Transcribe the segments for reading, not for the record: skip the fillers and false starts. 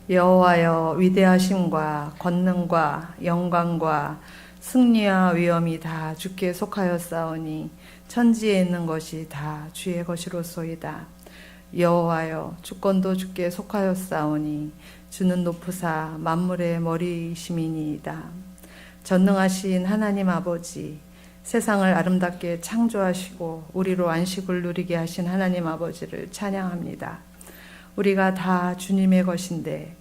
여호와여, 위대하심과 권능과 영광과 승리와 위엄이 다 주께 속하였사오니 천지에 있는 것이 다 주의 것이로소이다. 여호와여, 주권도 주께 속하였사오니 주는 높으사 만물의 머리이심이니이다. 전능하신 하나님 아버지, 세상을 아름답게 창조하시고 우리로 안식을 누리게 하신 하나님 아버지를 찬양합니다. 우리가 다 주님의 것인데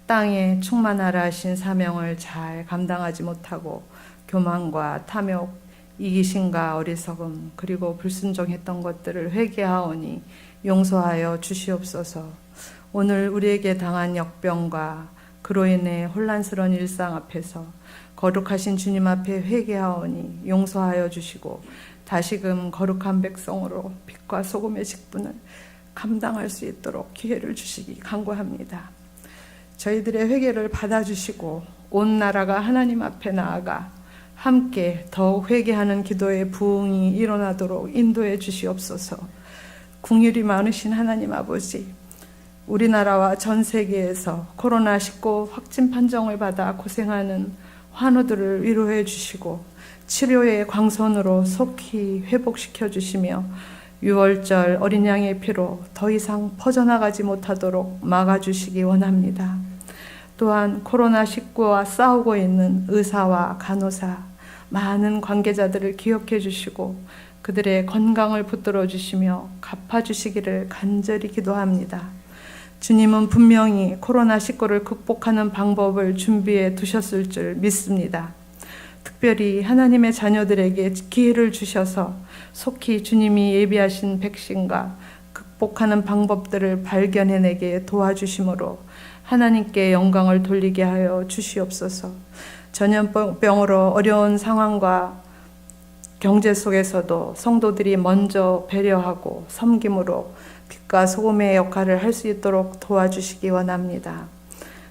땅에 충만하라 하신 사명을 잘 감당하지 못하고 교만과 탐욕, 이기심과 어리석음 그리고 불순종했던 것들을 회개하오니 용서하여 주시옵소서. 오늘 우리에게 당한 역병과 그로 인해 혼란스러운 일상 앞에서 거룩하신 주님 앞에 회개하오니 용서하여 주시고 다시금 거룩한 백성으로 빛과 소금의 직분을 감당할 수 있도록 기회를 주시기 간구합니다. 저희들의 회개를 받아주시고 온 나라가 하나님 앞에 나아가 함께 더욱 회개하는 기도의 부흥이 일어나도록 인도해 주시옵소서. 긍휼이 많으신 하나님 아버지, 우리나라와 전 세계에서 코로나19 확진 판정을 받아 고생하는 환우들을 위로해 주시고 치료의 광선으로 속히 회복시켜 주시며 6월절 어린 양의 피로 더 이상 퍼져나가지 못하도록 막아주시기 원합니다. 또한 코로나19와 싸우고 있는 의사와 간호사, 많은 관계자들을 기억해 주시고 그들의 건강을 붙들어 주시며 갚아주시기를 간절히 기도합니다. 주님은 분명히 코로나19를 극복하는 방법을 준비해 두셨을 줄 믿습니다. 특별히 하나님의 자녀들에게 기회를 주셔서 속히 주님이 예비하신 백신과 극복하는 방법들을 발견해내게 도와주심으로 하나님께 영광을 돌리게 하여 주시옵소서. 전염병으로 어려운 상황과 경제 속에서도 성도들이 먼저 배려하고 섬김으로 빛과 소금의 역할을 할 수 있도록 도와주시기 원합니다.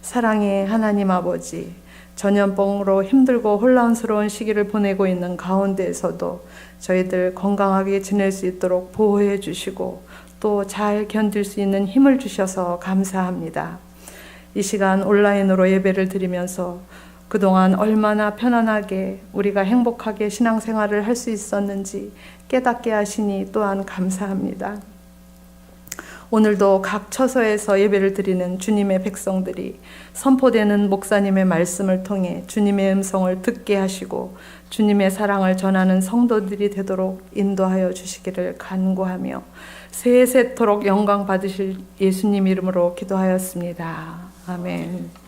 사랑의 하나님 아버지, 전염병으로 힘들고 혼란스러운 시기를 보내고 있는 가운데에서도 저희들 건강하게 지낼 수 있도록 보호해 주시고 또 잘 견딜 수 있는 힘을 주셔서 감사합니다. 이 시간 온라인으로 예배를 드리면서 그동안 얼마나 편안하게 우리가 행복하게 신앙생활을 할 수 있었는지 깨닫게 하시니 또한 감사합니다. 오늘도 각 처소에서 예배를 드리는 주님의 백성들이 선포되는 목사님의 말씀을 통해 주님의 음성을 듣게 하시고 주님의 사랑을 전하는 성도들이 되도록 인도하여 주시기를 간구하며 세세토록 영광 받으실 예수님 이름으로 기도하였습니다. 아멘.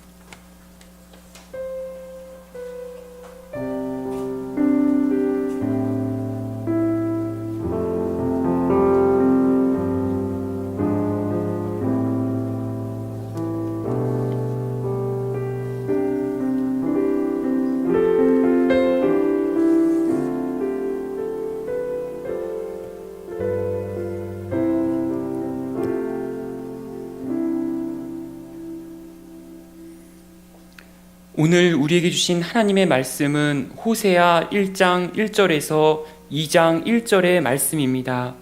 오늘 우리에게 주신 하나님의 말씀은 호세아 1장 1절에서 2장 1절의 말씀입니다.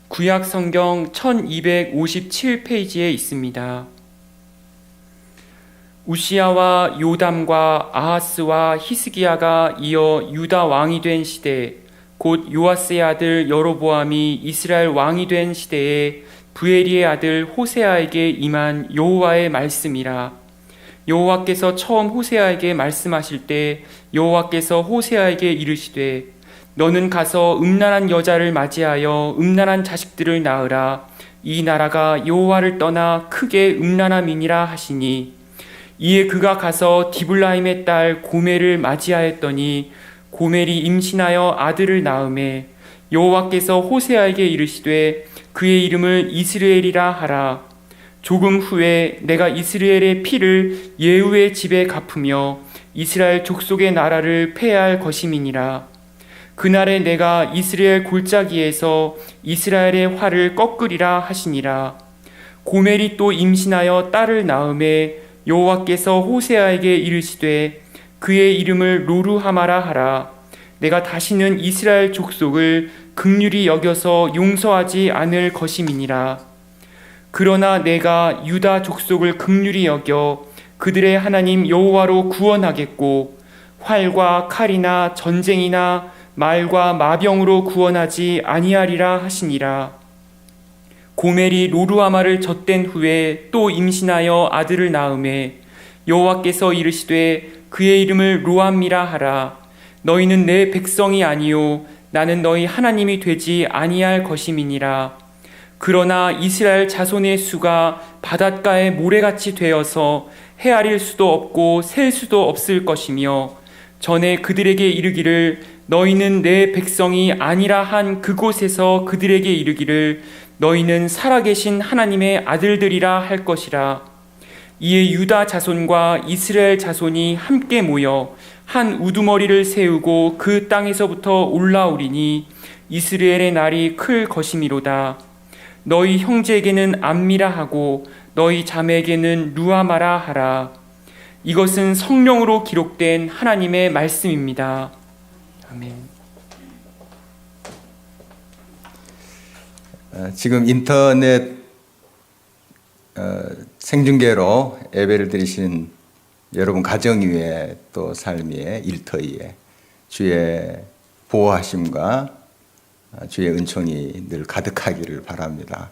구약 성경 1257페이지에 있습니다. 우시야와 요담과 아하스와 히스기야가 이어 유다 왕이 된 시대, 곧 요아스의 아들 여로보암이 이스라엘 왕이 된 시대에 부에리의 아들 호세아에게 임한 여호와의 말씀이라. 여호와께서 처음 호세아에게 말씀하실 때 여호와께서 호세아에게 이르시되 너는 가서 음란한 여자를 맞이하여 음란한 자식들을 낳으라. 이 나라가 여호와를 떠나 크게 음란함이니라 하시니 이에 그가 가서 디블라임의 딸 고멜을 맞이하였더니 고멜이 임신하여 아들을 낳으매 여호와께서 호세아에게 이르시되 그의 이름을 이스라엘이라 하라. 조금 후에 내가 이스라엘의 피를 예후의 집에 갚으며 이스라엘 족속의 나라를 폐할 것임이니라. 그날에 내가 이스라엘 골짜기에서 이스라엘의 활을 꺾으리라 하시니라. 고멜이 또 임신하여 딸을 낳으매 여호와께서 호세아에게 이르시되 그의 이름을 로루하마라 하라. 내가 다시는 이스라엘 족속을 긍휼히 여겨서 용서하지 않을 것임이니라. 그러나 내가 유다 족속을 긍휼히 여겨 그들의 하나님 여호와로 구원하겠고 활과 칼이나 전쟁이나 말과 마병으로 구원하지 아니하리라 하시니라. 고멜이 로루아마를 젖댄 후에 또 임신하여 아들을 낳음에 여호와께서 이르시되 그의 이름을 로암미라 하라. 너희는 내 백성이 아니요 나는 너희 하나님이 되지 아니할 것임이니라. 그러나 이스라엘 자손의 수가 바닷가의 모래같이 되어서 헤아릴 수도 없고 셀 수도 없을 것이며 전에 그들에게 이르기를 너희는 내 백성이 아니라 한 그곳에서 그들에게 이르기를 너희는 살아계신 하나님의 아들들이라 할 것이라. 이에 유다 자손과 이스라엘 자손이 함께 모여 한 우두머리를 세우고 그 땅에서부터 올라오리니 이스라엘의 날이 클 것이미로다. 너희 형제에게는 암미라 하고 너희 자매에게는 루아마라 하라. 이것은 성령으로 기록된 하나님의 말씀입니다. 아멘. 지금 인터넷 생중계로 예배를 드리신 여러분 가정 위에 또 삶 위에 일터 위에 주의 보호하심과 주의 은총이 늘 가득하기를 바랍니다.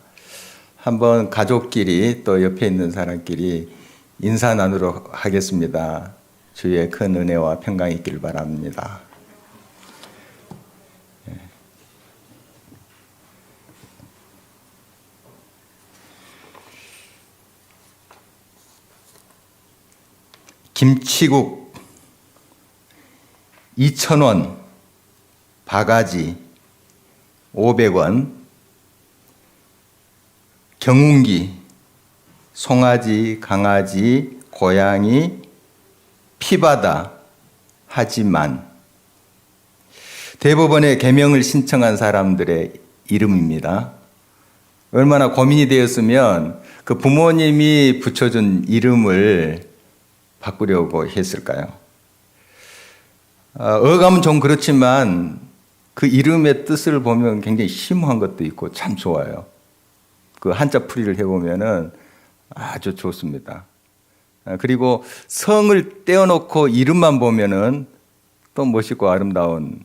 한번 가족끼리 또 옆에 있는 사람끼리 인사 나누도록 하겠습니다. 주의 큰 은혜와 평강이 있기를 바랍니다. 김치국 2,000원, 바가지 500원, 경운기, 송아지, 강아지, 고양이, 피바다, 하지만 대법원에 개명을 신청한 사람들의 이름입니다. 얼마나 고민이 되었으면 그 부모님이 붙여준 이름을 바꾸려고 했을까요? 어감은 좀 그렇지만 그 이름의 뜻을 보면 굉장히 심오한 것도 있고 참 좋아요. 그 한자 풀이를 해보면은 아주 좋습니다. 그리고 성을 떼어놓고 이름만 보면은 또 멋있고 아름다운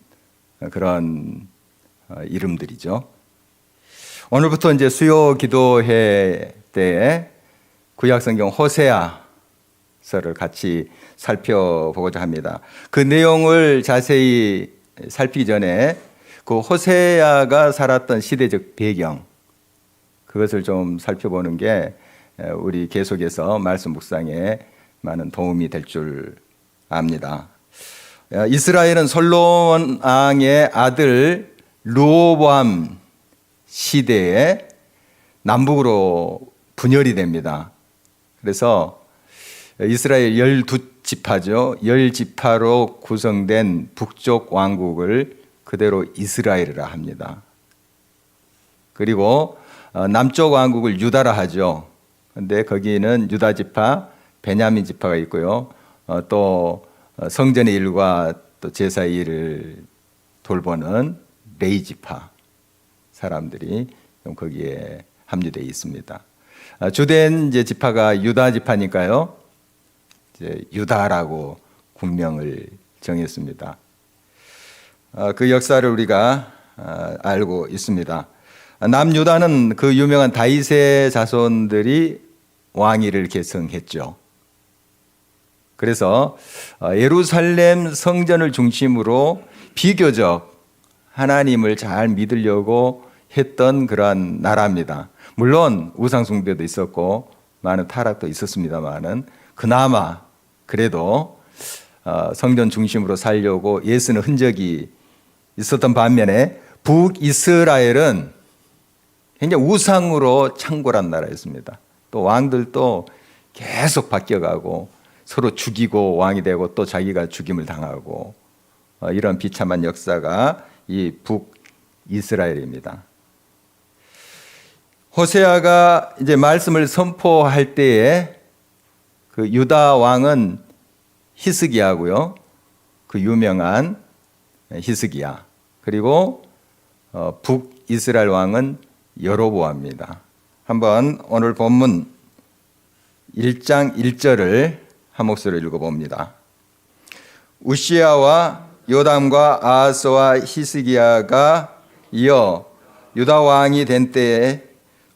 그런 이름들이죠. 오늘부터 이제 수요 기도회 때 구약성경 호세아서를 같이 살펴보고자 합니다. 그 내용을 자세히 살피기 전에 그 호세아가 살았던 시대적 배경, 그것을 좀 살펴보는 게 우리 계속해서 말씀 묵상에 많은 도움이 될 줄 압니다. 이스라엘은 솔로몬 왕의 아들 르호보암 시대에 남북으로 분열이 됩니다. 그래서 이스라엘 12지파죠. 10지파로 구성된 북쪽 왕국을 그대로 이스라엘이라 합니다. 그리고 남쪽 왕국을 유다라 하죠. 근데 거기는 유다 지파, 베냐민 지파가 있고요. 또 성전의 일과 또 제사의 일을 돌보는 레위 지파 사람들이 거기에 합류되어 있습니다. 주된 이제 지파가 유다 지파니까요. 이제 유다라고 국명을 정했습니다. 그 역사를 우리가 알고 있습니다. 남유다는 그 유명한 다윗의 자손들이 왕위를 계승했죠. 그래서 예루살렘 성전을 중심으로 비교적 하나님을 잘 믿으려고 했던 그러한 나라입니다. 물론 우상숭배도 있었고 많은 타락도 있었습니다만은 그나마 그래도 성전 중심으로 살려고 애쓰는 흔적이 있었던 반면에 북이스라엘은 굉장히 우상으로 창궐한 나라였습니다. 또 왕들도 계속 바뀌어가고 서로 죽이고 왕이 되고 또 자기가 죽임을 당하고 이런 비참한 역사가 이 북이스라엘입니다. 호세아가 이제 말씀을 선포할 때에 그 유다 왕은 히스기야고요. 그 유명한 히스기야. 그리고 북이스라엘 왕은 여로보암입니다. 한번 오늘 본문 1장 1절을 한 목소리로 읽어봅니다. 우시야와 요담과 아하스와 히스기야가 이어 유다 왕이 된 때에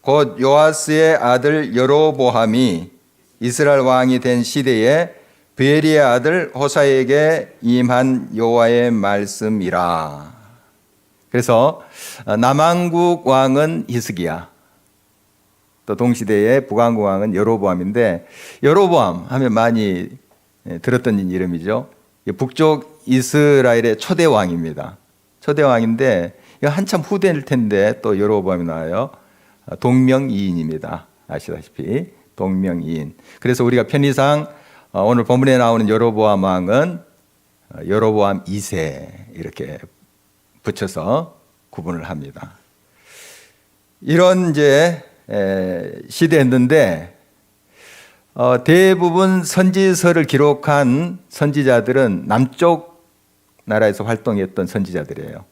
곧 요아스의 아들 여로보암이 이스라엘 왕이 된 시대에 베리의 아들 호사에게 임한 여호와의 말씀이라. 그래서 남왕국 왕은 히스기야, 또 동시대의 북왕국 왕은 여로보암인데, 여로보암 하면 많이 들었던 이름이죠. 북쪽 이스라엘의 초대 왕입니다. 초대 왕인데 이거 한참 후대일 텐데 또 여로보암이 나와요. 동명이인입니다. 아시다시피 동명이인. 그래서 우리가 편의상 오늘 본문에 나오는 여로보암 왕은 여로보암 2세 이렇게 붙여서 구분을 합니다. 이런 이제 시대였는데 대부분 선지서를 기록한 선지자들은 남쪽 나라에서 활동했던 선지자들이에요.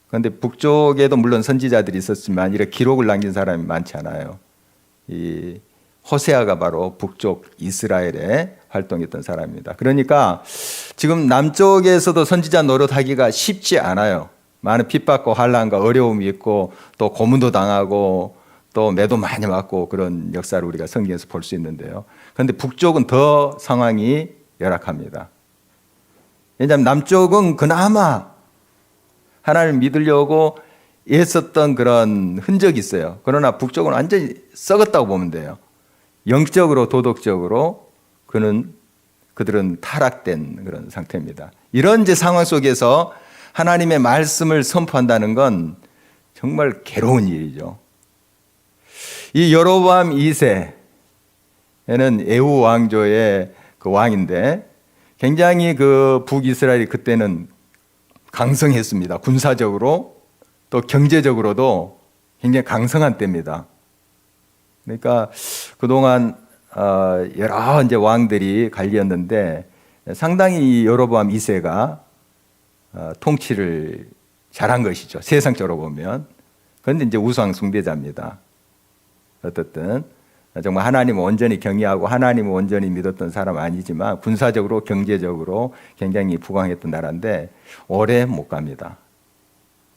그런데 북쪽에도 물론 선지자들이 있었지만 이렇게 기록을 남긴 사람이 많지 않아요. 이 호세아가 바로 북쪽 이스라엘에 활동했던 사람입니다. 그러니까 지금 남쪽에서도 선지자 노릇하기가 쉽지 않아요. 많은 핍박과 환난과 어려움이 있고 또 고문도 당하고 또 매도 많이 맞고 그런 역사를 우리가 성경에서 볼 수 있는데요. 그런데 북쪽은 더 상황이 열악합니다. 왜냐하면 남쪽은 그나마 하나님을 믿으려고 애썼던 그런 흔적이 있어요. 그러나 북쪽은 완전히 썩었다고 보면 돼요. 영적으로 도덕적으로 그들은 타락된 그런 상태입니다. 이런 이제 상황 속에서 하나님의 말씀을 선포한다는 건 정말 괴로운 일이죠. 이 여로보암 2세에는 에후 왕조의 그 왕인데 굉장히 그 북이스라엘이 그때는 강성했습니다. 군사적으로 또 경제적으로도 굉장히 강성한 때입니다. 그러니까 그동안 여러 이제 왕들이 갈렸는데 상당히 이 여로보암 2세가 통치를 잘한 것이죠. 세상적으로 보면. 그런데 이제 우상 숭배자입니다. 어떻든 정말 하나님을 온전히 경외하고 하나님을 온전히 믿었던 사람 아니지만 군사적으로 경제적으로 굉장히 부강했던 나라인데 오래 못 갑니다.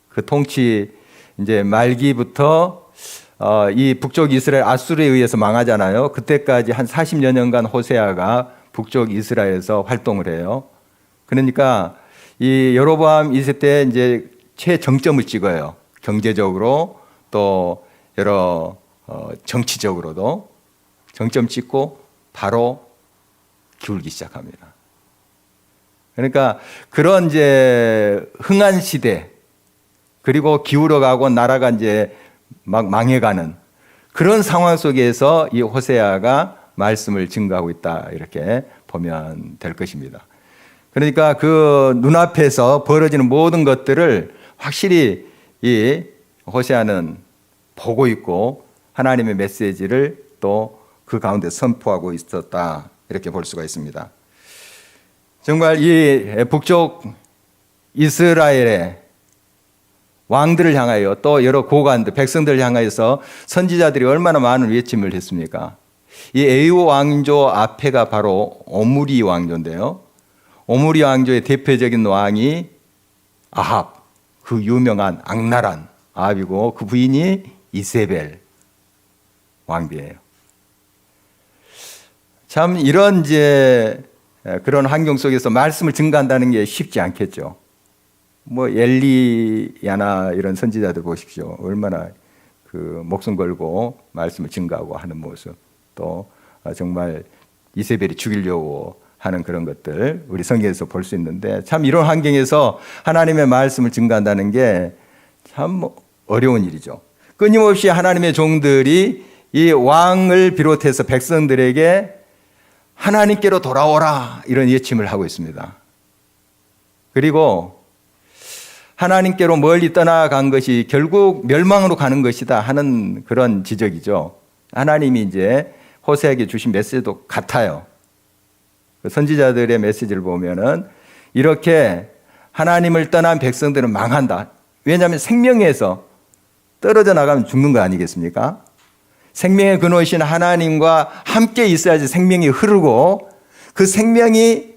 그 통치 이제 말기부터 이 북쪽 이스라엘 아수르에 의해서 망하잖아요. 그때까지 한 40여 년간 호세아가 북쪽 이스라엘에서 활동을 해요. 그러니까 이 여로보암 2세 때 이제 최정점을 찍어요. 경제적으로 또 여러 정치적으로도 정점 찍고 바로 기울기 시작합니다. 그러니까 그런 이제 흥한 시대 그리고 기울어가고 나라가 이제 막 망해가는 그런 상황 속에서 이 호세아가 말씀을 증거하고 있다 이렇게 보면 될 것입니다. 그러니까 그 눈앞에서 벌어지는 모든 것들을 확실히 이 호세아는 보고 있고 하나님의 메시지를 또 그 가운데 선포하고 있었다 이렇게 볼 수가 있습니다. 정말 이 북쪽 이스라엘의 왕들을 향하여 또 여러 고관들, 백성들을 향하여서 선지자들이 얼마나 많은 외침을 했습니까? 이 에이오 왕조 앞에가 바로 오므리 왕조인데요. 오므리 왕조의 대표적인 왕이 아합, 그 유명한 악랄한 아합이고 그 부인이 이세벨 왕비예요. 참 이런 이제 그런 환경 속에서 말씀을 증거한다는 게 쉽지 않겠죠. 뭐 엘리야나 이런 선지자들 보십시오. 얼마나 그 목숨 걸고 말씀을 증거하고 하는 모습, 또 정말 이세벨이 죽이려고 하는 그런 것들 우리 성경에서 볼 수 있는데 참 이런 환경에서 하나님의 말씀을 증거한다는 게 참 어려운 일이죠. 끊임없이 하나님의 종들이 이 왕을 비롯해서 백성들에게 하나님께로 돌아오라 이런 예침을 하고 있습니다. 그리고 하나님께로 멀리 떠나간 것이 결국 멸망으로 가는 것이다 하는 그런 지적이죠. 하나님이 이제 호세아에게 주신 메시지도 같아요. 선지자들의 메시지를 보면은 이렇게 하나님을 떠난 백성들은 망한다. 왜냐하면 생명에서 떨어져 나가면 죽는 거 아니겠습니까? 생명의 근원이신 하나님과 함께 있어야지 생명이 흐르고 그 생명이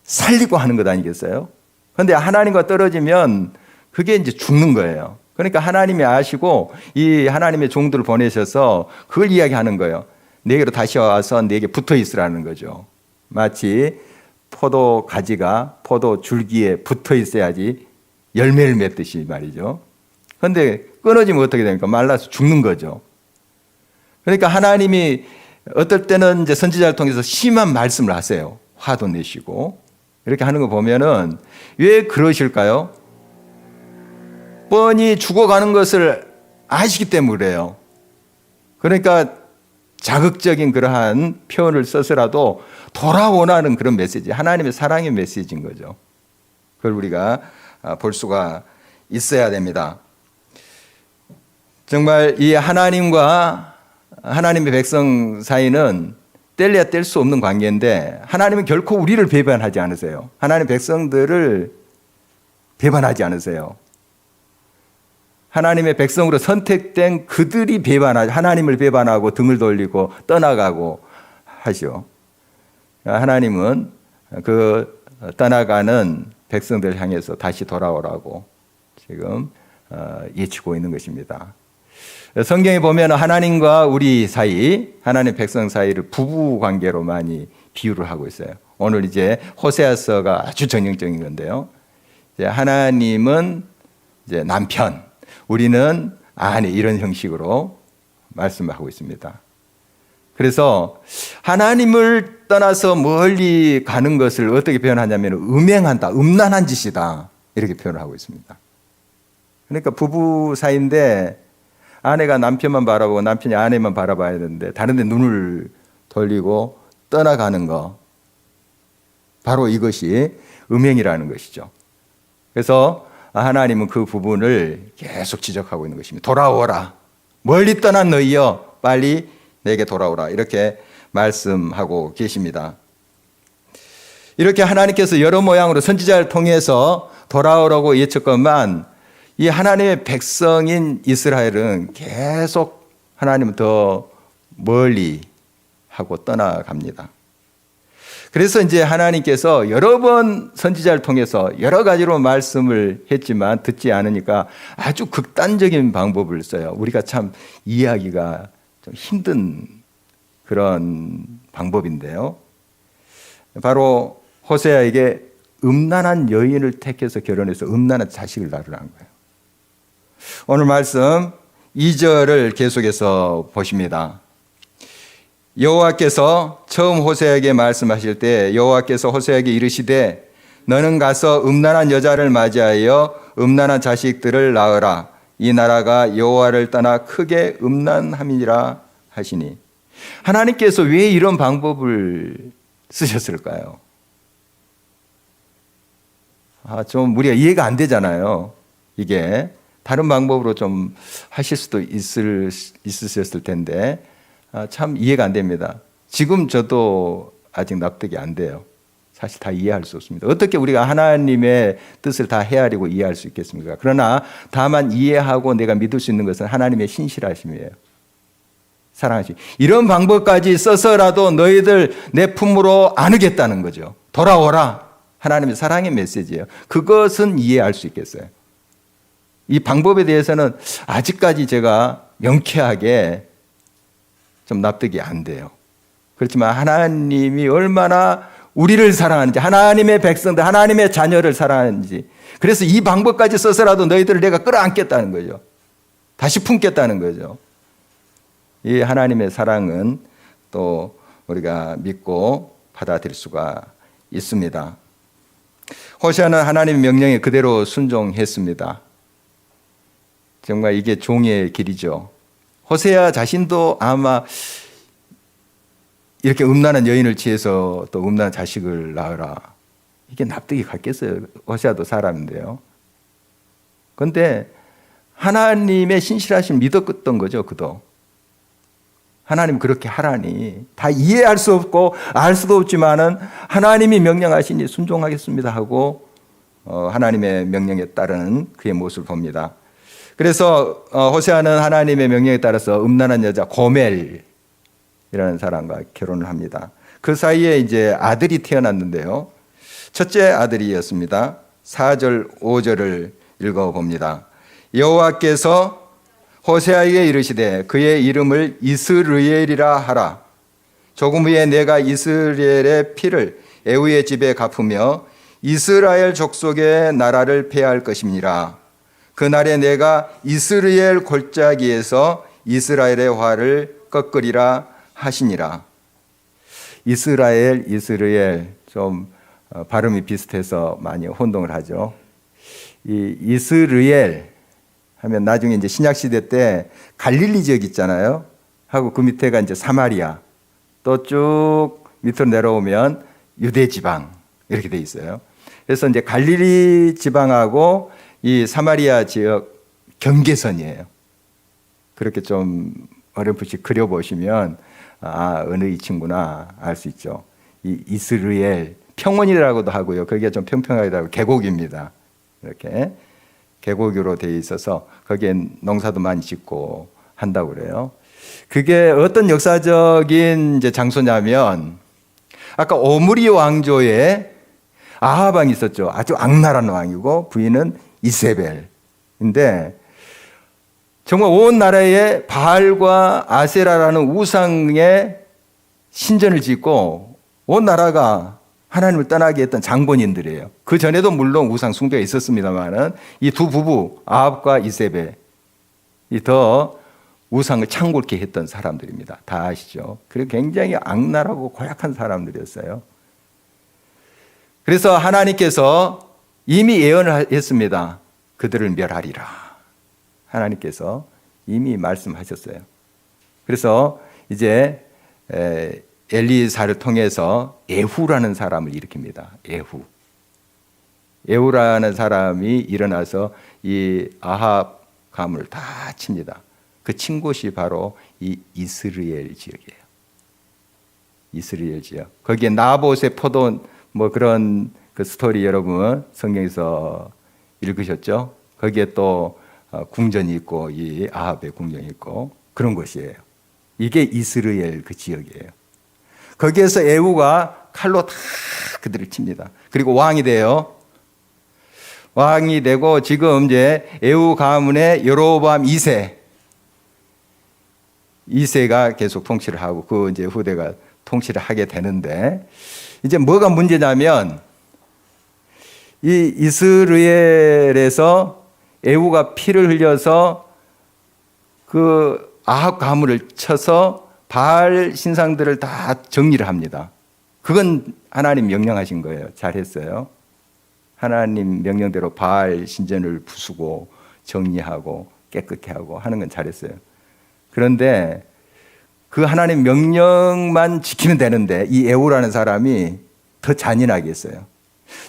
살리고 하는 것 아니겠어요? 그런데 하나님과 떨어지면 그게 이제 죽는 거예요. 그러니까 하나님이 아시고 이 하나님의 종들을 보내셔서 그걸 이야기하는 거예요. 내게로 다시 와서 내게 붙어 있으라는 거죠. 마치 포도 가지가 포도 줄기에 붙어 있어야지 열매를 맺듯이 말이죠. 그런데 끊어지면 어떻게 됩니까? 말라서 죽는 거죠. 그러니까 하나님이 어떨 때는 이제 선지자를 통해서 심한 말씀을 하세요. 화도 내시고. 이렇게 하는 거 보면은 왜 그러실까요? 뻔히 죽어가는 것을 아시기 때문에 그래요. 그러니까 자극적인 그러한 표현을 써서라도 돌아오라는 그런 메시지, 하나님의 사랑의 메시지인 거죠. 그걸 우리가 볼 수가 있어야 됩니다. 정말 이 하나님과 하나님의 백성 사이는 뗄래야 뗄 수 없는 관계인데 하나님은 결코 우리를 배반하지 않으세요. 하나님 백성들을 배반하지 않으세요. 하나님의 백성으로 선택된 그들이 하나님을 배반하고 등을 돌리고 떠나가고 하죠. 하나님은 그 떠나가는 백성들을 향해서 다시 돌아오라고 지금 예치고 있는 것입니다. 성경에 보면 하나님과 우리 사이, 하나님 백성 사이를 부부 관계로 많이 비유를 하고 있어요. 오늘 이제 호세아서가 아주 전형적인 건데요. 이제 하나님은 이제 남편, 우리는 아내, 이런 형식으로 말씀하고 있습니다. 그래서 하나님을 떠나서 멀리 가는 것을 어떻게 표현하냐면 음행한다, 음란한 짓이다, 이렇게 표현을 하고 있습니다. 그러니까 부부 사이인데 아내가 남편만 바라보고 남편이 아내만 바라봐야 되는데 다른 데 눈을 돌리고 떠나가는 거, 바로 이것이 음행이라는 것이죠. 그래서 하나님은 그 부분을 계속 지적하고 있는 것입니다. 돌아오라, 멀리 떠난 너희여 빨리 내게 돌아오라, 이렇게 말씀하고 계십니다. 이렇게 하나님께서 여러 모양으로 선지자를 통해서 돌아오라고 예측건만 이 하나님의 백성인 이스라엘은 계속 하나님은 더 멀리 하고 떠나갑니다. 그래서 이제 하나님께서 여러 번 선지자를 통해서 여러 가지로 말씀을 했지만 듣지 않으니까 아주 극단적인 방법을 써요. 우리가 참 이해하기가 좀 힘든 그런 방법인데요. 바로 호세아에게 음란한 여인을 택해서 결혼해서 음란한 자식을 낳으라는 거예요. 오늘 말씀 2절을 계속해서 보십니다. 여호와께서 처음 호세아에게 말씀하실 때 여호와께서 호세아에게 이르시되 너는 가서 음란한 여자를 맞이하여 음란한 자식들을 낳으라. 이 나라가 여호와를 떠나 크게 음란함이라 하시니. 하나님께서 왜 이런 방법을 쓰셨을까요? 좀 우리가 이해가 안 되잖아요. 이게 다른 방법으로 좀 하실 수도 있으셨을 텐데 참 이해가 안 됩니다. 지금 저도 아직 납득이 안 돼요. 사실 다 이해할 수 없습니다. 어떻게 우리가 하나님의 뜻을 다 헤아리고 이해할 수 있겠습니까? 그러나 다만 이해하고 내가 믿을 수 있는 것은 하나님의 신실하심이에요. 사랑하심. 이런 방법까지 써서라도 너희들 내 품으로 안으겠다는 거죠. 돌아오라. 하나님의 사랑의 메시지예요. 그것은 이해할 수 있겠어요. 이 방법에 대해서는 아직까지 제가 명쾌하게 좀 납득이 안 돼요. 그렇지만 하나님이 얼마나 우리를 사랑하는지, 하나님의 백성들, 하나님의 자녀를 사랑하는지, 그래서 이 방법까지 써서라도 너희들을 내가 끌어안겠다는 거죠. 다시 품겠다는 거죠. 이 하나님의 사랑은 또 우리가 믿고 받아들일 수가 있습니다. 호세아는 하나님의 명령에 그대로 순종했습니다. 정말 이게 종의 길이죠. 호세아 자신도 아마 이렇게 음란한 여인을 취해서 또 음란한 자식을 낳으라, 이게 납득이 갔겠어요. 호세아도 사람인데요. 그런데 하나님의 신실하심 믿었던 거죠. 그도 하나님 그렇게 하라니 다 이해할 수 없고 알 수도 없지만은 하나님이 명령하시니 순종하겠습니다 하고 하나님의 명령에 따르는 그의 모습을 봅니다. 그래서 호세아는 하나님의 명령에 따라서 음란한 여자 고멜이라는 사람과 결혼을 합니다. 그 사이에 이제 아들이 태어났는데요. 첫째 아들이었습니다. 4절, 5절을 읽어봅니다. 여호와께서 호세아에게 이르시되 그의 이름을 이스르엘이라 하라. 조금 후에 내가 이스라엘의 피를 에후의 집에 갚으며 이스라엘 족속의 나라를 폐할 것임니라. 그날에 내가 이스라엘 골짜기에서 이스라엘의 화를 꺾으리라 하시니라. 이스라엘 좀 발음이 비슷해서 많이 혼동을 하죠. 이 이스라엘 하면 나중에 이제 신약 시대 때 갈릴리 지역 있잖아요. 하고 그 밑에가 이제 사마리아. 또 쭉 밑으로 내려오면 유대 지방 이렇게 돼 있어요. 그래서 이제 갈릴리 지방하고 이 사마리아 지역 경계선이에요. 그렇게 좀 어렴풋이 그려보시면 어느 이 친구나 알 수 있죠. 이 이스라엘 평원이라고도 하고요. 거기가 좀 평평하기도 하고 계곡입니다. 이렇게 계곡으로 되어 있어서 거기에 농사도 많이 짓고 한다고 그래요. 그게 어떤 역사적인 이제 장소냐면 아까 오므리 왕조에 아합 왕이 있었죠. 아주 악랄한 왕이고 부인은 이세벨인데 정말 온 나라에 바알과 아세라라는 우상의 신전을 짓고 온 나라가 하나님을 떠나게 했던 장본인들이에요. 그 전에도 물론 우상 숭배가 있었습니다만은 이 두 부부 아합과 이세벨이 더 우상을 창궐케 했던 사람들입니다. 다 아시죠? 그리고 굉장히 악랄하고 고약한 사람들이었어요. 그래서 하나님께서 이미 예언을 했습니다. 그들을 멸하리라. 하나님께서 이미 말씀하셨어요. 그래서 이제 엘리사를 통해서 에후라는 사람을 일으킵니다. 에후라는 사람이 일어나서 이 아합 가문을 다 칩니다. 그 친 곳이 바로 이 이스라엘 지역이에요. 이스라엘 지역. 거기에 나봇의 포도 뭐 그런 그 스토리 여러분 성경에서 읽으셨죠? 거기에 또 궁전이 있고 이 아합의 궁전이 있고 그런 곳이에요. 이게 이스라엘 그 지역이에요. 거기에서 에후가 칼로 다 그들을 칩니다. 그리고 왕이 돼요. 왕이 되고 지금 이제 에후 가문의 여로보암 2세가 계속 통치를 하고 그 이제 후대가 통치를 하게 되는데 이제 뭐가 문제냐면 이 이스라엘에서 에후가 피를 흘려서 그 아합 가문을 쳐서 바알 신상들을 다 정리를 합니다. 그건 하나님 명령하신 거예요. 잘했어요. 하나님 명령대로 바알 신전을 부수고 정리하고 깨끗게 하고 하는 건 잘했어요. 그런데 그 하나님 명령만 지키면 되는데 이 에후라는 사람이 더 잔인하게 했어요.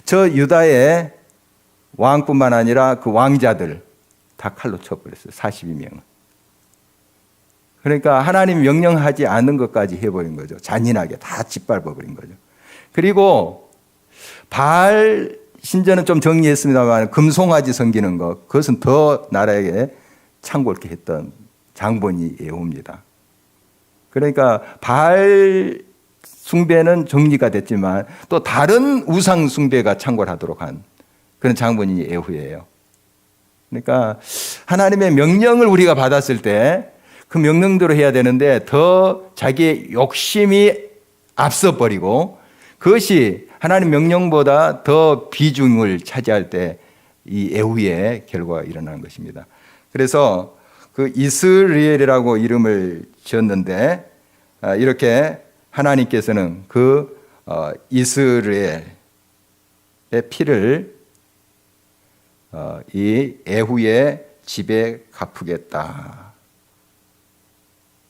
저 유다의 왕뿐만 아니라 그 왕자들 다 칼로 쳐버렸어요. 42명은. 그러니까 하나님 명령하지 않은 것까지 해버린 거죠. 잔인하게 다 짓밟아버린 거죠. 그리고 바알 신전은 좀 정리했습니다만 금송아지 섬기는 것 그것은 더 나라에게 창궐케 했던 장본이 에후입니다. 그러니까 바알 숭배는 정리가 됐지만 또 다른 우상 숭배가 창궐하도록 한 그런 장본이 에후예요. 그러니까 하나님의 명령을 우리가 받았을 때 그 명령대로 해야 되는데 더 자기의 욕심이 앞서버리고 그것이 하나님 명령보다 더 비중을 차지할 때 이 에후의 결과가 일어나는 것입니다. 그래서 그 이스라엘이라고 이름을 지었는데 이렇게 하나님께서는 그 이스라엘의 피를 이 에후의 집에 갚으겠다.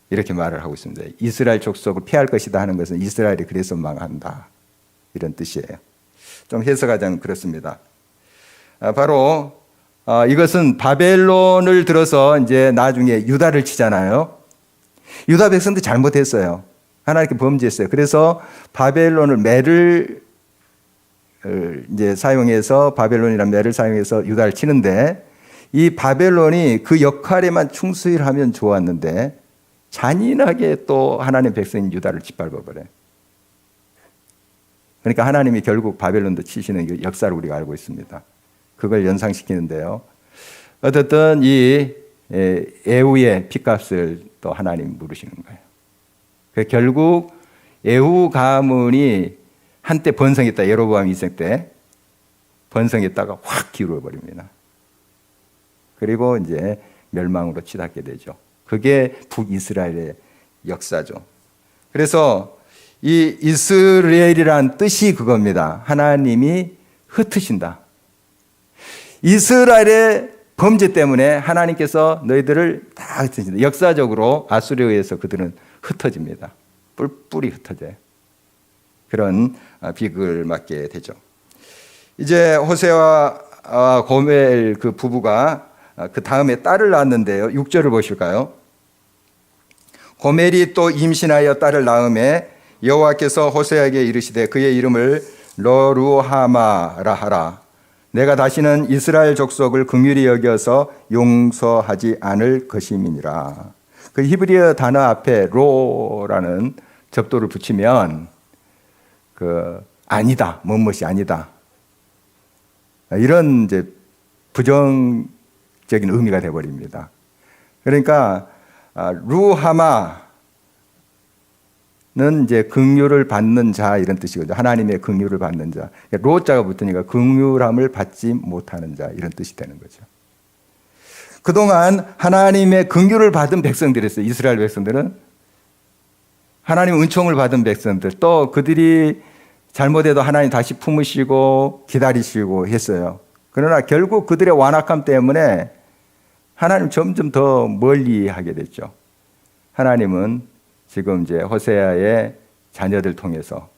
이렇게 말을 하고 있습니다. 이스라엘 족속을 피할 것이다 하는 것은 이스라엘이 그래서 망한다. 이런 뜻이에요. 좀 해석하자면 그렇습니다. 바로 이것은 바벨론을 들어서 이제 나중에 유다를 치잖아요. 유다 백성도 잘못했어요. 하나님께 범죄했어요. 그래서 바벨론을 매를 이제 사용해서 바벨론이라는 매를 사용해서 유다를 치는데 이 바벨론이 그 역할에만 충실하면 좋았는데 잔인하게 또 하나님 백성인 유다를 짓밟아 버려요. 그러니까 하나님이 결국 바벨론도 치시는 그 역사를 우리가 알고 있습니다. 그걸 연상시키는데요. 어쨌든 이 에후의 핏값을 또 하나님 물으시는 거예요. 결국 에후 가문이 한때 번성했다. 여로보암 2세 때 번성했다가 확 기울어 버립니다. 그리고 이제 멸망으로 치닫게 되죠. 그게 북이스라엘의 역사죠. 그래서 이 이스라엘이란 뜻이 그겁니다. 하나님이 흩으신다. 이스라엘의 범죄 때문에 하나님께서 너희들을 다 흩으신다. 역사적으로 아수르에 의해서 그들은 흩어집니다. 뿔뿔이 흩어져요. 그런 비극을 맞게 되죠. 이제 호세와 고멜 그 부부가 그 다음에 딸을 낳았는데요. 6절을 보실까요? 고멜이 또 임신하여 딸을 낳음에 여호와께서 호세에게 이르시되 그의 이름을 러루하마라 하라. 내가 다시는 이스라엘 족속을 긍휼히 여겨서 용서하지 않을 것임이니라. 그 히브리어 단어 앞에 로라는 접도를 붙이면 그 아니다, 무엇이 아니다. 이런 이제 부정적인 의미가 돼 버립니다. 그러니까 루하마는 이제 긍휼을 받는 자 이런 뜻이거든요. 하나님의 긍휼을 받는 자. 로자가 붙으니까 긍휼함을 받지 못하는 자 이런 뜻이 되는 거죠. 그동안 하나님의 긍휼을 받은 백성들이었어요. 이스라엘 백성들은 하나님 은총을 받은 백성들, 또 그들이 잘못해도 하나님 다시 품으시고 기다리시고 했어요. 그러나 결국 그들의 완악함 때문에 하나님 점점 더 멀리 하게 됐죠. 하나님은 지금 이제 호세아의 자녀들 통해서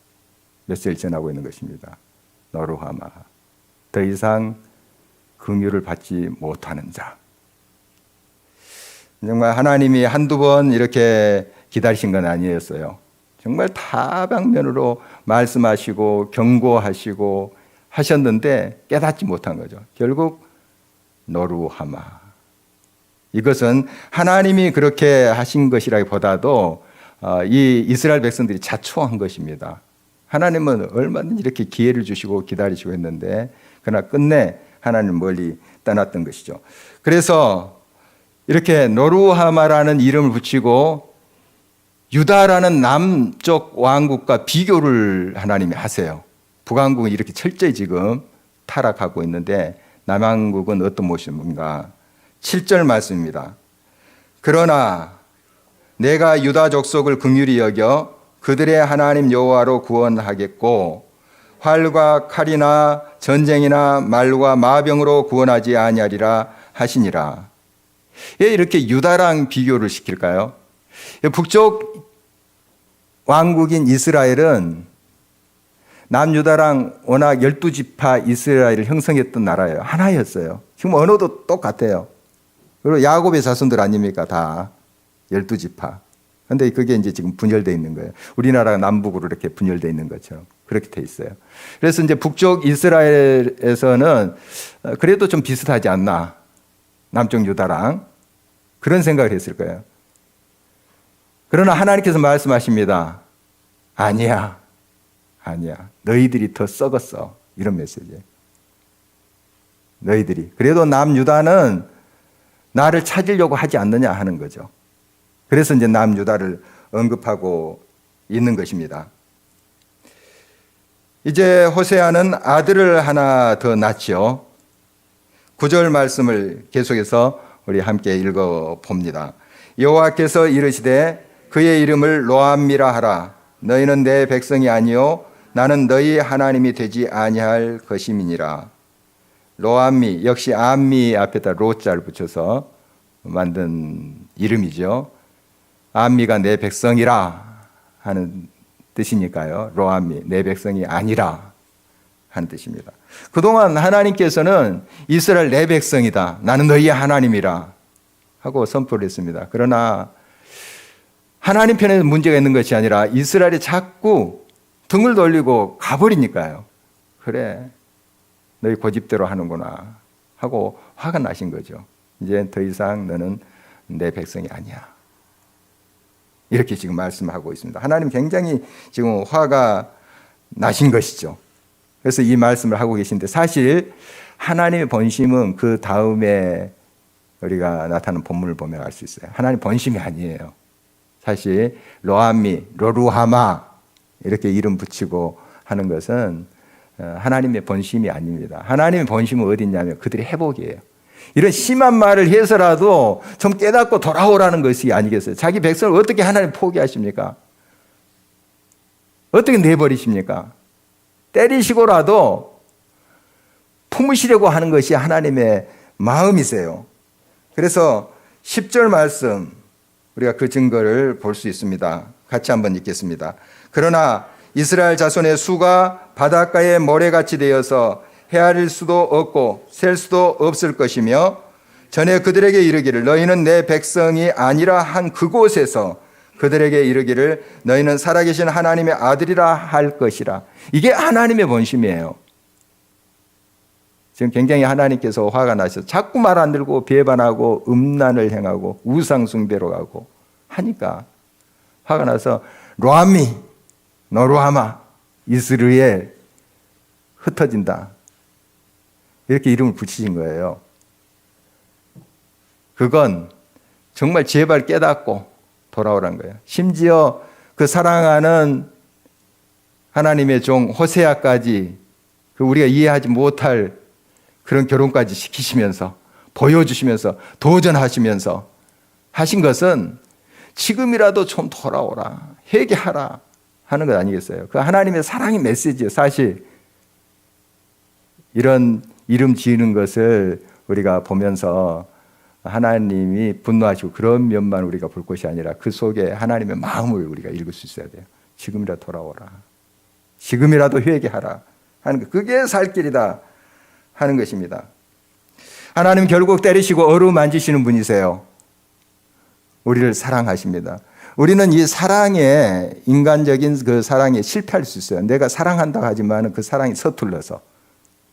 메시지를 전하고 있는 것입니다. 너루하마, 더 이상 긍휼을 받지 못하는 자. 정말 하나님이 한두 번 이렇게 기다리신 건 아니었어요. 정말 다방면으로 말씀하시고 경고하시고 하셨는데 깨닫지 못한 거죠. 결국 너루하마. 이것은 하나님이 그렇게 하신 것이라기보다도 이 이스라엘 백성들이 자초한 것입니다. 하나님은 얼마든지 이렇게 기회를 주시고 기다리시고 했는데 그러나 끝내 하나님 멀리 떠났던 것이죠. 그래서 이렇게 노루하마라는 이름을 붙이고 유다라는 남쪽 왕국과 비교를 하나님이 하세요. 북왕국은 이렇게 철저히 지금 타락하고 있는데 남왕국은 어떤 모습인가? 7절 말씀입니다. 그러나 내가 유다 족속을 긍휼히 여겨 그들의 하나님 여호와로 구원하겠고 활과 칼이나 전쟁이나 말과 마병으로 구원하지 아니하리라 하시니라. 왜 이렇게 유다랑 비교를 시킬까요? 북쪽 왕국인 이스라엘은 남유다랑 워낙 12지파 이스라엘을 형성했던 나라예요. 하나였어요. 지금 언어도 똑같아요. 그리고 야곱의 자손들 아닙니까? 다 12지파. 근데 그게 이제 지금 분열되어 있는 거예요. 우리나라가 남북으로 이렇게 분열되어 있는 것처럼 그렇게 돼 있어요. 그래서 이제 북쪽 이스라엘에서는 그래도 좀 비슷하지 않나. 남쪽 유다랑. 그런 생각을 했을 거예요. 그러나 하나님께서 말씀하십니다. 아니야. 아니야. 너희들이 더 썩었어. 이런 메시지예요. 너희들이. 그래도 남유다는 나를 찾으려고 하지 않느냐 하는 거죠. 그래서 이제 남유다를 언급하고 있는 것입니다. 이제 호세아는 아들을 하나 더 낳지요. 9절 말씀을 계속해서 우리 함께 읽어봅니다. 여호와께서 이르시되 그의 이름을 로암미라 하라. 너희는 내 백성이 아니요 나는 너희 하나님이 되지 아니할 것임이니라. 로암미, 역시 암미 앞에다 로자를 붙여서 만든 이름이죠. 암미가 내 백성이라 하는 뜻이니까요. 로암미, 내 백성이 아니라 하는 뜻입니다. 그동안 하나님께서는 이스라엘 내 백성이다. 나는 너희의 하나님이라 하고 선포를 했습니다. 그러나 하나님 편에 문제가 있는 것이 아니라 이스라엘이 자꾸 등을 돌리고 가버리니까요. 그래, 너희 고집대로 하는구나 하고 화가 나신 거죠. 이제 더 이상 너는 내 백성이 아니야. 이렇게 지금 말씀하고 있습니다. 하나님 굉장히 지금 화가 나신 것이죠. 그래서 이 말씀을 하고 계신데 사실 하나님의 본심은 그 다음에 우리가 나타나는 본문을 보면 알 수 있어요. 하나님 본심이 아니에요. 사실 로하미, 로루하마 이렇게 이름 붙이고 하는 것은 하나님의 본심이 아닙니다. 하나님의 본심은 어디 있냐면 그들의 회복이에요. 이런 심한 말을 해서라도 좀 깨닫고 돌아오라는 것이 아니겠어요? 자기 백성을 어떻게 하나님 포기하십니까? 어떻게 내버리십니까? 때리시고라도 품으시려고 하는 것이 하나님의 마음이세요. 그래서 10절 말씀 우리가 그 증거를 볼 수 있습니다. 같이 한번 읽겠습니다. 그러나 이스라엘 자손의 수가 바닷가의 모래같이 되어서 헤아릴 수도 없고 셀 수도 없을 것이며 전에 그들에게 이르기를 너희는 내 백성이 아니라 한 그곳에서 그들에게 이르기를 너희는 살아계신 하나님의 아들이라 할 것이라. 이게 하나님의 본심이에요. 지금 굉장히 하나님께서 화가 나셔서 자꾸 말 안 들고 배반하고 음란을 행하고 우상 숭배로 가고 하니까 화가 나서 로하미, 노루하마, 이스라엘 흩어진다. 이렇게 이름을 붙이신 거예요. 그건 정말 제발 깨닫고 돌아오란 거예요. 심지어 그 사랑하는 하나님의 종 호세아까지 그 우리가 이해하지 못할 그런 결혼까지 시키시면서 보여주시면서 도전하시면서 하신 것은 지금이라도 좀 돌아오라, 회개하라 하는 것 아니겠어요? 그 하나님의 사랑의 메시지예요. 사실 이런 이름 지으는 것을 우리가 보면서 하나님이 분노하시고 그런 면만 우리가 볼 것이 아니라 그 속에 하나님의 마음을 우리가 읽을 수 있어야 돼요. 지금이라도 돌아오라, 지금이라도 회개하라 하는 것, 그게 살 길이다 하는 것입니다. 하나님 결국 때리시고 어루만지시는 분이세요. 우리를 사랑하십니다. 우리는 이 사랑에, 인간적인 그 사랑에 실패할 수 있어요. 내가 사랑한다고 하지만 그 사랑이 서툴러서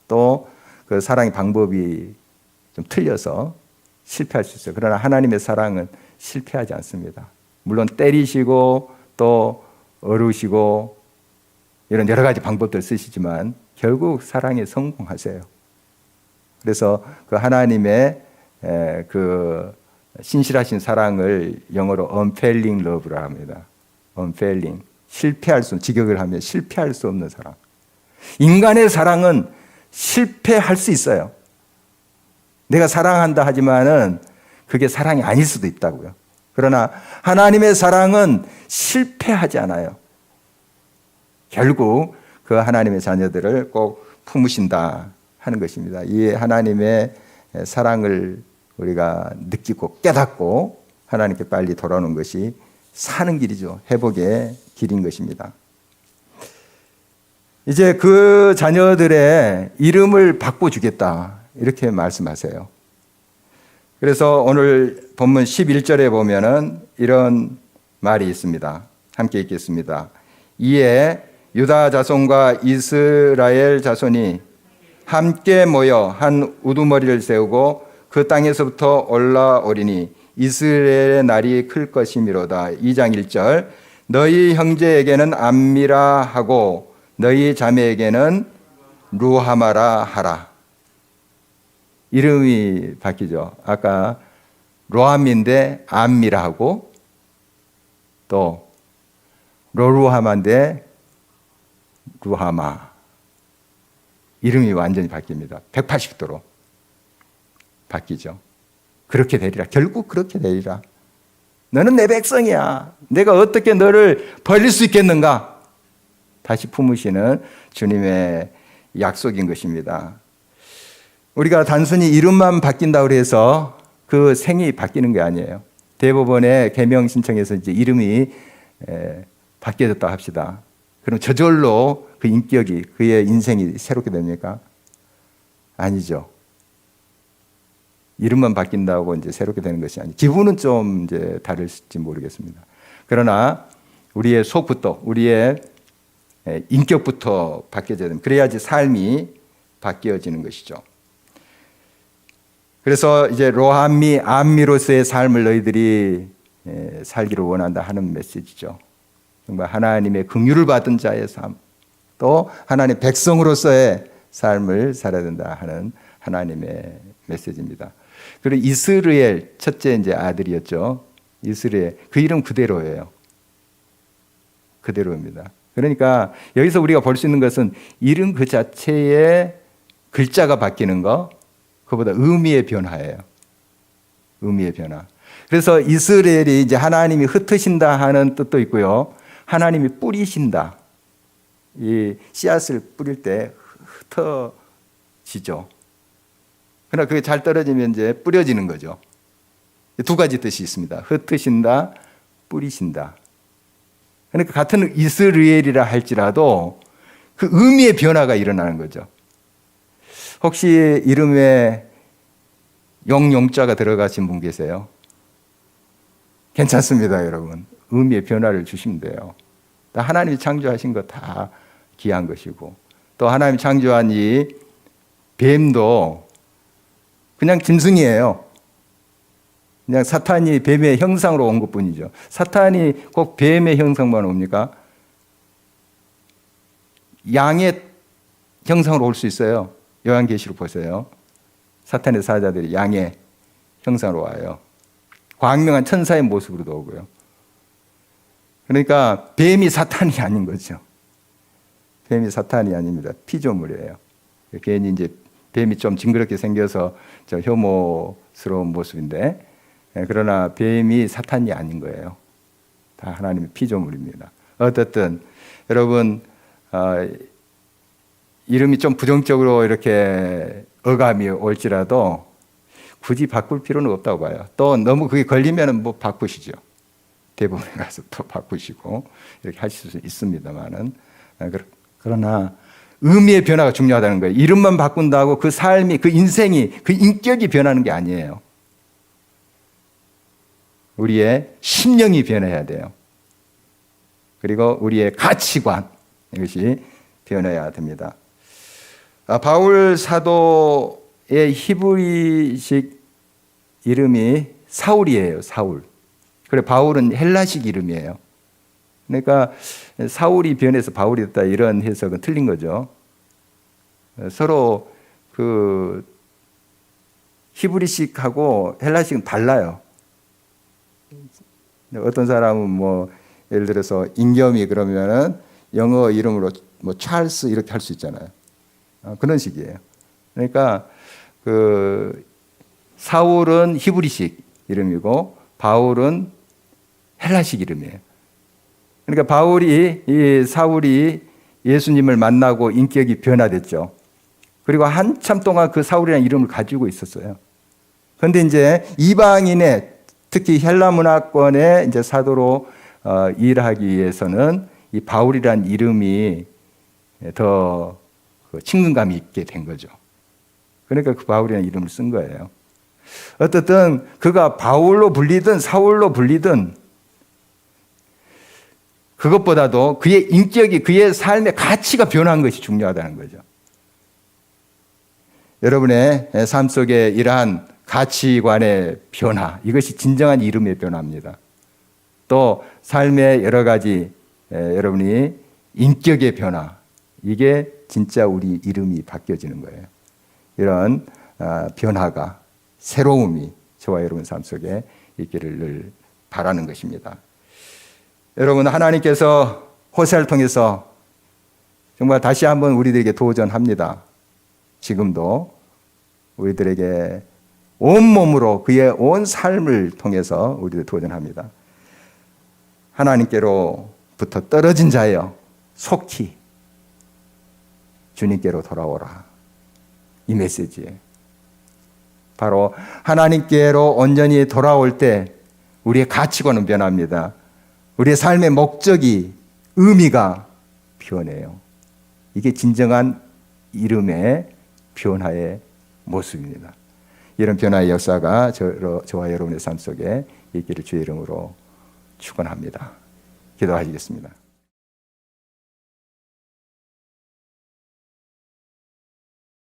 또 그 사랑의 방법이 좀 틀려서 실패할 수 있어요. 그러나 하나님의 사랑은 실패하지 않습니다. 물론 때리시고 또 어루시고 이런 여러 가지 방법들 쓰시지만 결국 사랑에 성공하세요. 그래서 그 하나님의 그 신실하신 사랑을 영어로 unfailing love라 합니다. unfailing, 실패할 수, 직역을 하면 실패할 수 없는 사랑. 인간의 사랑은 실패할 수 있어요. 내가 사랑한다 하지만은 그게 사랑이 아닐 수도 있다고요. 그러나 하나님의 사랑은 실패하지 않아요. 결국 그 하나님의 자녀들을 꼭 품으신다 하는 것입니다. 이 하나님의 사랑을 우리가 느끼고 깨닫고 하나님께 빨리 돌아오는 것이 사는 길이죠. 회복의 길인 것입니다. 이제 그 자녀들의 이름을 바꿔주겠다 이렇게 말씀하세요. 그래서 오늘 본문 11절에 보면은 이런 말이 있습니다. 함께 읽겠습니다. 이에 유다 자손과 이스라엘 자손이 함께 모여 한 우두머리를 세우고 그 땅에서부터 올라오리니 이스라엘의 날이 클 것이미로다. 2장 1절 너희 형제에게는 암미라 하고 너희 자매에게는 루하마라 하라. 이름이 바뀌죠. 아까 로함인데 암미라 하고 또 로루하마인데 루하마. 이름이 완전히 바뀝니다. 180도로 바뀌죠. 그렇게 되리라. 결국 그렇게 되리라. 너는 내 백성이야. 내가 어떻게 너를 버릴 수 있겠는가? 다시 품으시는 주님의 약속인 것입니다. 우리가 단순히 이름만 바뀐다고 해서 그 생이 바뀌는 게 아니에요. 대법원에 개명 신청해서 이제 이름이 바뀌어졌다고 합시다. 그럼 저절로 그 인격이, 그의 인생이 새롭게 됩니까? 아니죠. 이름만 바뀐다고 이제 새롭게 되는 것이 아니에요. 기분은 좀 이제 다를지 모르겠습니다. 그러나 우리의 속부터, 우리의 인격부터 바뀌어져야 됩니다. 그래야지 삶이 바뀌어지는 것이죠. 그래서 이제 로함미, 암미로서의 삶을 너희들이 살기를 원한다 하는 메시지죠. 정말 하나님의 긍휼을 받은 자의 삶, 또 하나님의 백성으로서의 삶을 살아야 된다 하는 하나님의 메시지입니다. 그리고 이스라엘 첫째 이제 아들이었죠. 이스라엘 그 이름 그대로예요. 그대로입니다. 그러니까 여기서 우리가 볼 수 있는 것은 이름 그 자체의 글자가 바뀌는 거, 그보다 의미의 변화예요. 의미의 변화. 그래서 이스라엘이 이제 하나님이 흩으신다 하는 뜻도 있고요. 하나님이 뿌리신다. 이 씨앗을 뿌릴 때 흩어지죠. 그러나 그게 잘 떨어지면 이제 뿌려지는 거죠. 두 가지 뜻이 있습니다. 흩으신다, 뿌리신다. 그러니까 같은 이스라엘이라 할지라도 그 의미의 변화가 일어나는 거죠. 혹시 이름에 영자가 들어가신 분 계세요? 괜찮습니다, 여러분. 의미의 변화를 주시면 돼요. 하나님이 창조하신 거 다 귀한 것이고, 또 하나님이 창조한 이 뱀도 그냥 짐승이에요. 그냥 사탄이 뱀의 형상으로 온 것뿐이죠. 사탄이 꼭 뱀의 형상만 옵니까? 양의 형상으로 올 수 있어요. 요한계시록 보세요. 사탄의 사자들이 양의 형상으로 와요. 광명한 천사의 모습으로도 오고요. 그러니까 뱀이 사탄이 아닌 거죠. 뱀이 사탄이 아닙니다. 피조물이에요. 괜히 이제 뱀이 좀 징그럽게 생겨서 저 혐오스러운 모습인데, 그러나 뱀이 사탄이 아닌 거예요. 다 하나님의 피조물입니다. 어쨌든 여러분 이름이 좀 부정적으로 이렇게 어감이 올지라도 굳이 바꿀 필요는 없다고 봐요. 또 너무 그게 걸리면 뭐 바꾸시죠. 대법원에 가서 또 바꾸시고 이렇게 하실 수 있습니다만은, 그러나 의미의 변화가 중요하다는 거예요. 이름만 바꾼다고 그 삶이, 그 인생이, 그 인격이 변하는 게 아니에요. 우리의 심령이 변해야 돼요. 그리고 우리의 가치관, 이것이 변해야 됩니다. 바울 사도의 히브리식 이름이 사울이에요. 사울. 그래, 바울은 헬라식 이름이에요. 그러니까 사울이 변해서 바울이 됐다, 이런 해석은 틀린 거죠. 서로 그 히브리식하고 헬라식은 달라요. 어떤 사람은 뭐 예를 들어서 임겸이 그러면은 영어 이름으로 뭐 찰스 이렇게 할 수 있잖아요. 그런 식이에요. 그러니까 그 사울은 히브리식 이름이고 바울은 헬라식 이름이에요. 그러니까 이 사울이 예수님을 만나고 인격이 변화됐죠. 그리고 한참 동안 그 사울이라는 이름을 가지고 있었어요. 그런데 이제 이방인의, 특히 헬라 문화권의 이제 사도로 일하기 위해서는 이 바울이라는 이름이 더 친근감이 있게 된 거죠. 그러니까 그 바울이라는 이름을 쓴 거예요. 어쨌든 그가 바울로 불리든 사울로 불리든 그것보다도 그의 인격이, 그의 삶의 가치가 변한 것이 중요하다는 거죠. 여러분의 삶 속에 이러한 가치관의 변화, 이것이 진정한 이름의 변화입니다. 또 삶의 여러 가지 여러분이 인격의 변화, 이게 진짜 우리 이름이 바뀌어지는 거예요. 이런 변화가, 새로움이 저와 여러분 삶 속에 있기를 늘 바라는 것입니다. 여러분, 하나님께서 호세아를 통해서 정말 다시 한번 우리들에게 도전합니다. 지금도 우리들에게 온몸으로 그의 온 삶을 통해서 우리들 도전합니다. 하나님께로부터 떨어진 자여 속히 주님께로 돌아오라. 이 메시지예요. 바로 하나님께로 온전히 돌아올 때 우리의 가치관은 변합니다. 우리의 삶의 목적이, 의미가 변해요. 이게 진정한 이름의 변화의 모습입니다. 이런 변화의 역사가 저와 여러분의 삶 속에 있기를 주의 이름으로 축원합니다. 기도하시겠습니다.